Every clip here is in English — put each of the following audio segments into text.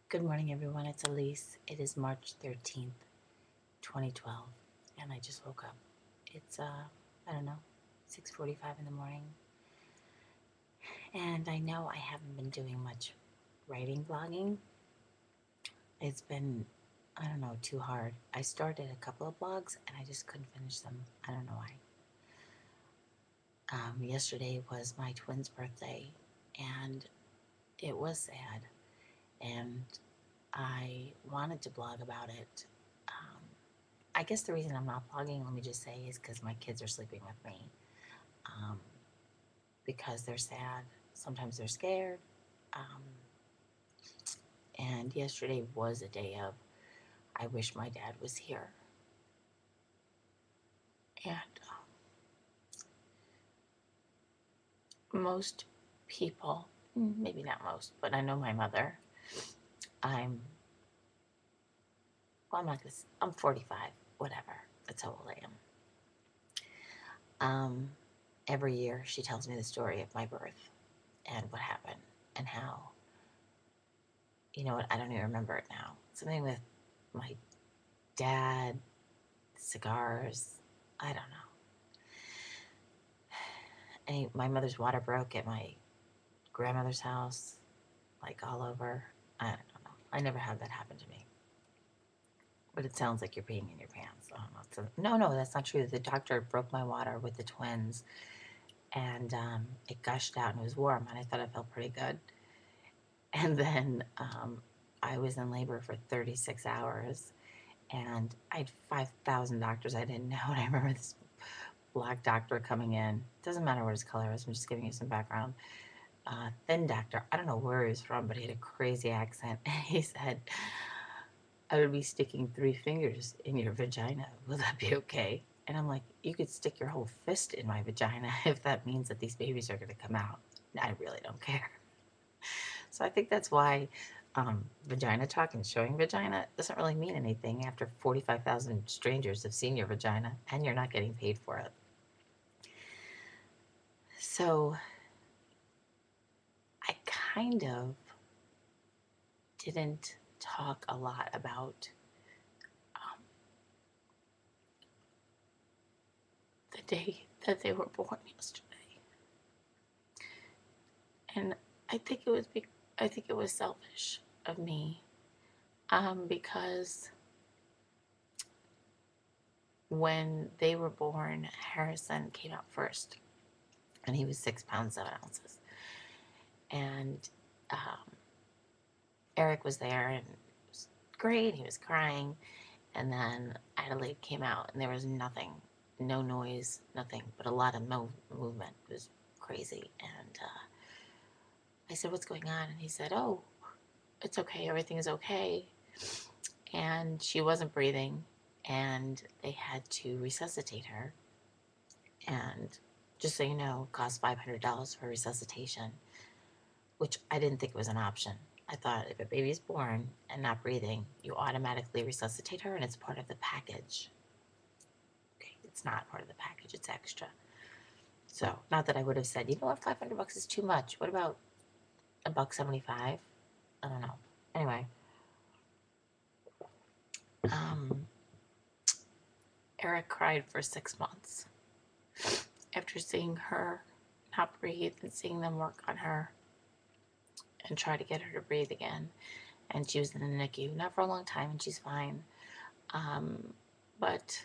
Good morning, everyone. It's Alyce. It is March 13th, 2012, and I just woke up. It's, I don't know, 6:45 in the morning, and I know I haven't been doing much writing blogging. It's been, I don't know, too hard. I started a couple of blogs, and I just couldn't finish them. I don't know why. Yesterday was my twin's birthday, and it was sad, and I wanted to blog about it. I guess the reason I'm not blogging, let me just say, is because my kids are sleeping with me. Um, because they're sad. Sometimes they're scared. Um, and yesterday was a day of, I wish my dad was here. And most people, maybe not most, but I know my mother. I'm, well, I'm not gonna, I'm 45, whatever. That's how old I am. Every year she tells me the story of my birth and what happened and how, you know what, I don't even remember it now. Something with my dad, cigars, I don't know. And my mother's water broke at my grandmother's house, like all over. I don't know. I never had that happen to me. But it sounds like you're peeing in your pants. I don't know. No, that's not true. The doctor broke my water with the twins, and it gushed out and it was warm, and I thought I felt pretty good. And then I was in labor for 36 hours, and I had 5,000 doctors I didn't know. And I remember this black doctor coming in. Doesn't matter what his color is. I'm just giving you some background. Thin doctor. I don't know where he was from, but he had a crazy accent. And he said, I would be sticking 3 fingers in your vagina. Will that be okay? And I'm like, you could stick your whole fist in my vagina if that means that these babies are going to come out. I really don't care. So I think that's why vagina talk and showing vagina doesn't really mean anything after 45,000 strangers have seen your vagina and you're not getting paid for it. So I kind of didn't talk a lot about the day that they were born yesterday, and I think it was I think it was selfish of me, because when they were born, Harrison came out first, and he was 6 pounds 7 ounces, and um, Eric was there, and it was great. He was crying, and then Adelaide came out, and there was nothing, no noise, nothing, but a lot of movement. It was crazy, and I said, "What's going on?" And he said, "Oh, it's okay. Everything is okay." And she wasn't breathing, and they had to resuscitate her. And just so you know, it cost $500 for resuscitation, which I didn't think was an option. I thought if a baby is born and not breathing, you automatically resuscitate her, and it's part of the package. Okay, it's not part of the package; it's extra. So, not that I would have said, you know what, $500 is too much. What about $1.75? I don't know. Anyway, um, Eric cried for 6 months after seeing her not breathe and seeing them work on her and try to get her to breathe again. And she was in the NICU, not for a long time, and she's fine. But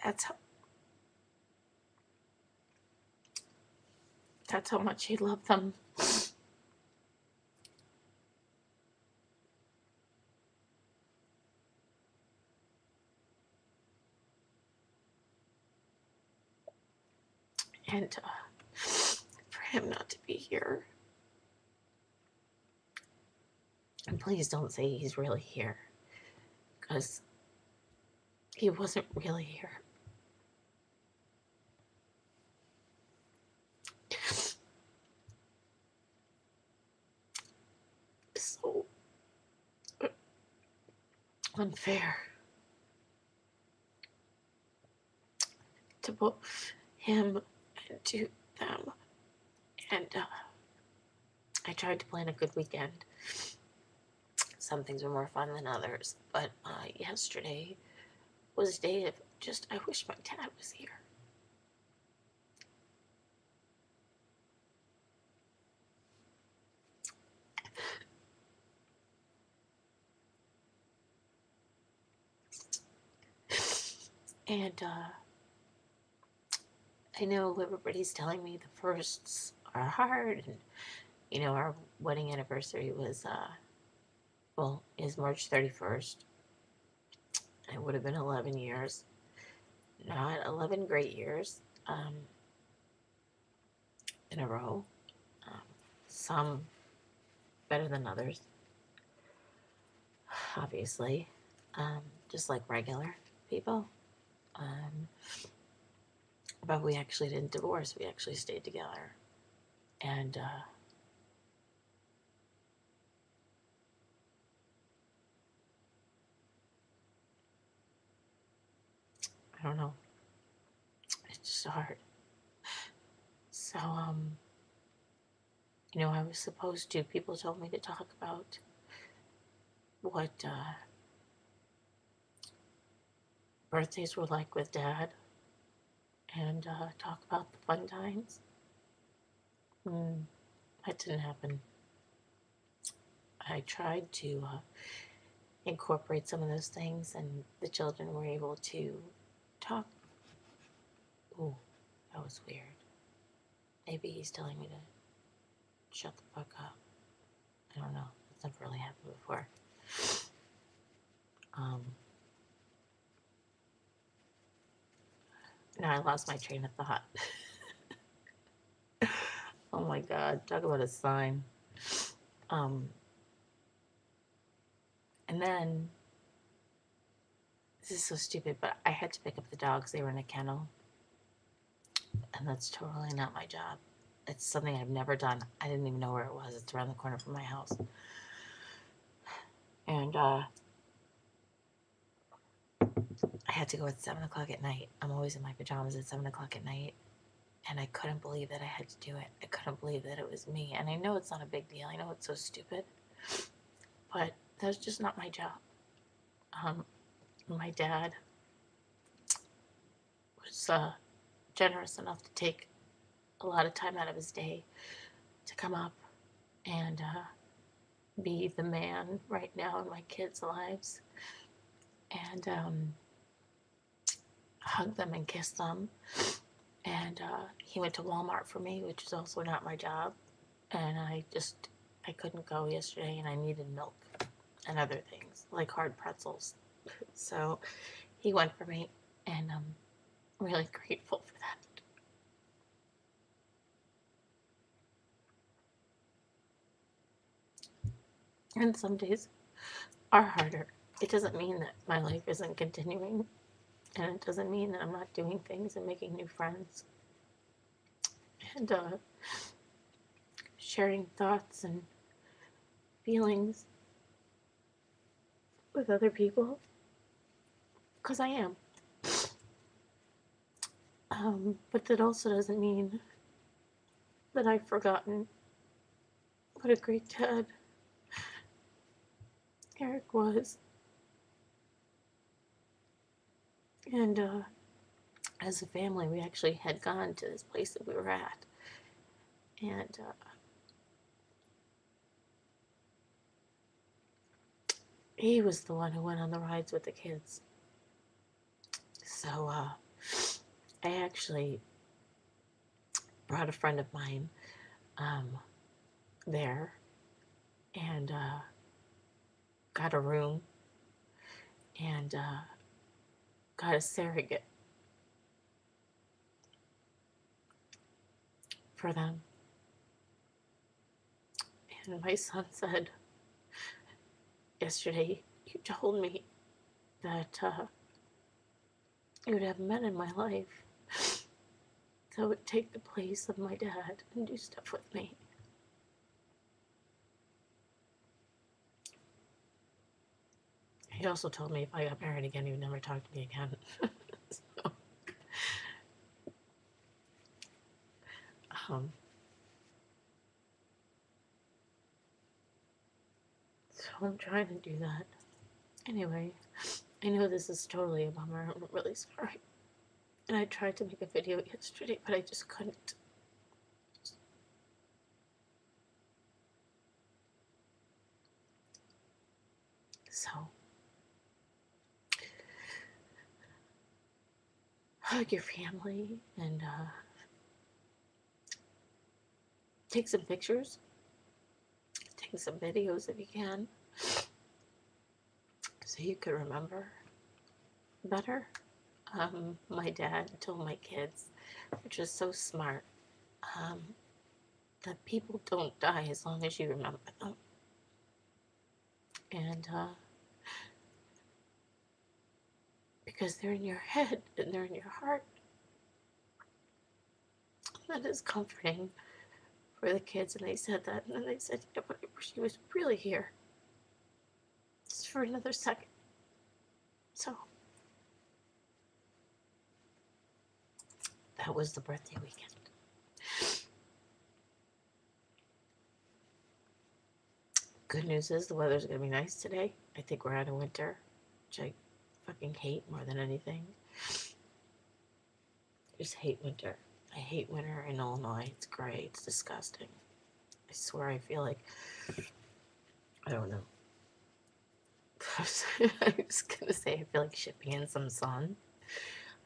that's how, that's how much he loved them. And for him not to be here, and please don't say he's really here, because he wasn't really here. So unfair. to both him and to them. And I tried to plan a good weekend. Some things were more fun than others, but yesterday was a day of just, I wish my dad was here. And I know everybody's telling me the firsts are hard, and you know, our wedding anniversary was, is March 31st. It would have been 11 years. Not 11 great years in a row. Um, some better than others, obviously, just like regular people. Um, but we actually didn't divorce. We actually stayed together. And I don't know. It's just hard. So, you know, I was supposed to, people told me to talk about what birthdays were like with Dad and talk about the fun times. That didn't happen. I tried to incorporate some of those things, and the children were able to talk. Ooh, that was weird. Maybe he's telling me to shut the fuck up. I don't know. It's never really happened before. Now I lost my train of thought. Oh my God, talk about a sign. And then, this is so stupid, but I had to pick up the dogs. They were in a kennel. And that's totally not my job. It's something I've never done. I didn't even know where it was. It's around the corner from my house. And I had to go at 7 o'clock at night. I'm always in my pajamas at 7 o'clock at night. And I couldn't believe that I had to do it. I couldn't believe that it was me. And I know it's not a big deal. I know it's so stupid. But that's just not my job. My dad was generous enough to take a lot of time out of his day to come up and be the man right now in my kids' lives and hug them and kiss them. And he went to Walmart for me, which is also not my job. And I couldn't go yesterday, and I needed milk and other things like hard pretzels. So he went for me, and I'm really grateful for that. And some days are harder. It doesn't mean that my life isn't continuing, and it doesn't mean that I'm not doing things and making new friends and sharing thoughts and feelings with other people, because I am. But that also doesn't mean that I've forgotten what a great dad Eric was. And as a family, we actually had gone to this place that we were at. And he was the one who went on the rides with the kids. So I actually brought a friend of mine there and got a room and got a surrogate for them. And my son said yesterday, you told me that you would have men in my life that would take the place of my dad and do stuff with me. He also told me if I got married again, he would never talk to me again. So, So I'm trying to do that. Anyway, I know this is totally a bummer. I'm really sorry. And I tried to make a video yesterday, but I just couldn't. So, hug your family and take some pictures, take some videos if you can, so you can remember better. My dad told my kids, which is so smart, that people don't die as long as you remember them. And because they're in your head and they're in your heart, that is comforting for the kids. And they said that, and then they said, yeah, but she was really here just for another second. So that was the birthday weekend. Good news is the weather's going to be nice today. I think we're out of winter, which I fucking hate more than anything. I just hate winter. I hate winter in Illinois. It's gray. It's disgusting. I swear I feel like, I don't know. I was going to say I feel like shipping in some sun.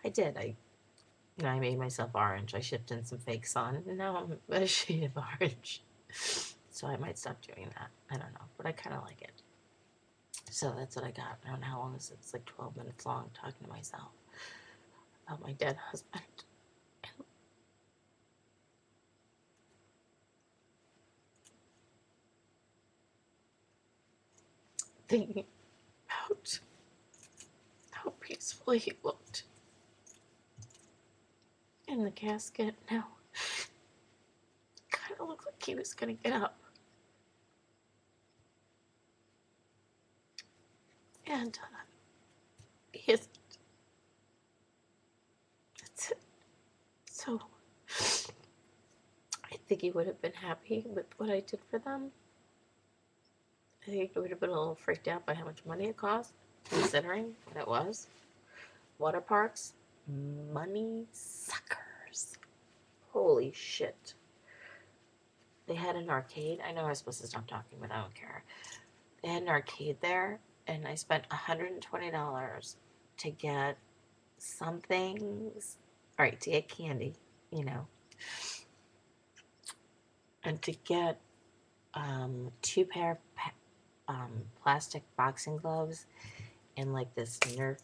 I did. I made myself orange. I shipped in some fake sun, and now I'm a shade of orange. So I might stop doing that. I don't know, but I kind of like it. So that's what I got. I don't know how long this is. It's like 12 minutes long talking to myself about my dead husband. Thinking about how peaceful he looked in the casket. Now, it kind of looked like he was going to get up. And he isn't. That's it. So, I think he would have been happy with what I did for them. I think he would have been a little freaked out by how much money it cost, considering what it was. Water parks, money suckers. Holy shit. They had an arcade. I know I was supposed to stop talking, but I don't care. They had an arcade there, and I spent $120 to get some things. All right, to get candy, you know, and to get 2 pair of plastic boxing gloves and like this Nerf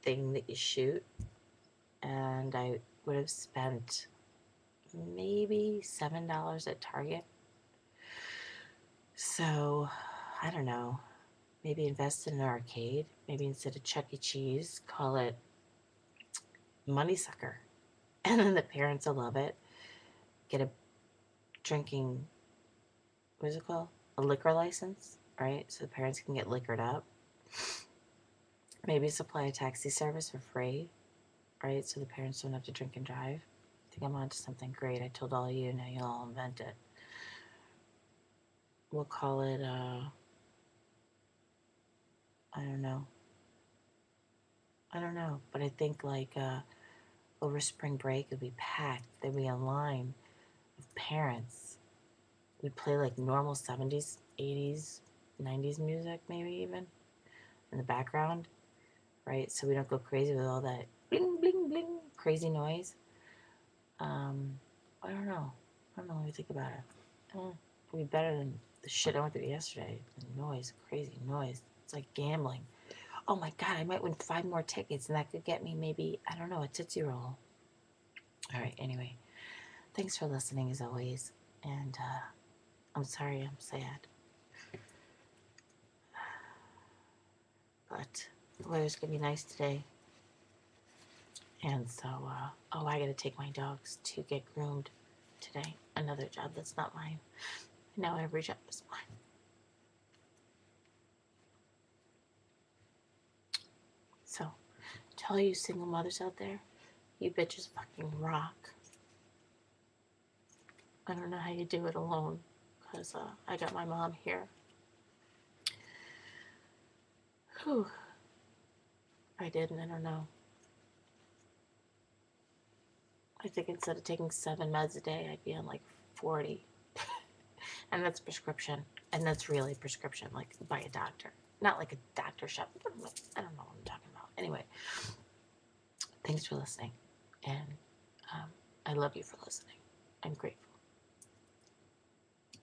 thing that you shoot. And I would have spent maybe $7 at Target. So, I don't know. Maybe invest in an arcade. Maybe instead of Chuck E. Cheese, call it Money Sucker. And then the parents will love it. Get a drinking, what is it called? A liquor license, right? So the parents can get liquored up. Maybe supply a taxi service for free, right? So the parents don't have to drink and drive. I think I'm onto something great. I told all of you, now you'll all invent it. We'll call it, I don't know. But I think like over spring break, it'd be packed. There'd be a line of parents. We'd play like normal 70s, 80s, 90s music, maybe even in the background, right? So we don't go crazy with all that bling, bling, bling, crazy noise. I don't know. Let me think about it. It'd be better than the shit I went through yesterday. The noise, crazy noise. It's like gambling. Oh my God, I might win 5 more tickets, and that could get me maybe, I don't know, a Tootsie Roll. All right, anyway. Thanks for listening as always. And I'm sorry I'm sad. But the weather's going to be nice today. And so, oh, I got to take my dogs to get groomed today. Another job that's not mine. Now every job is mine. So, to all you single mothers out there, you bitches fucking rock. I don't know how you do it alone, because I got my mom here. Whew. I didn't, I don't know. I think instead of taking 7 meds a day, I'd be on like 40. And that's prescription. And that's really prescription, like by a doctor. Not like a doctor shop. I don't know what I'm talking about. Anyway, thanks for listening. And I love you for listening. I'm grateful.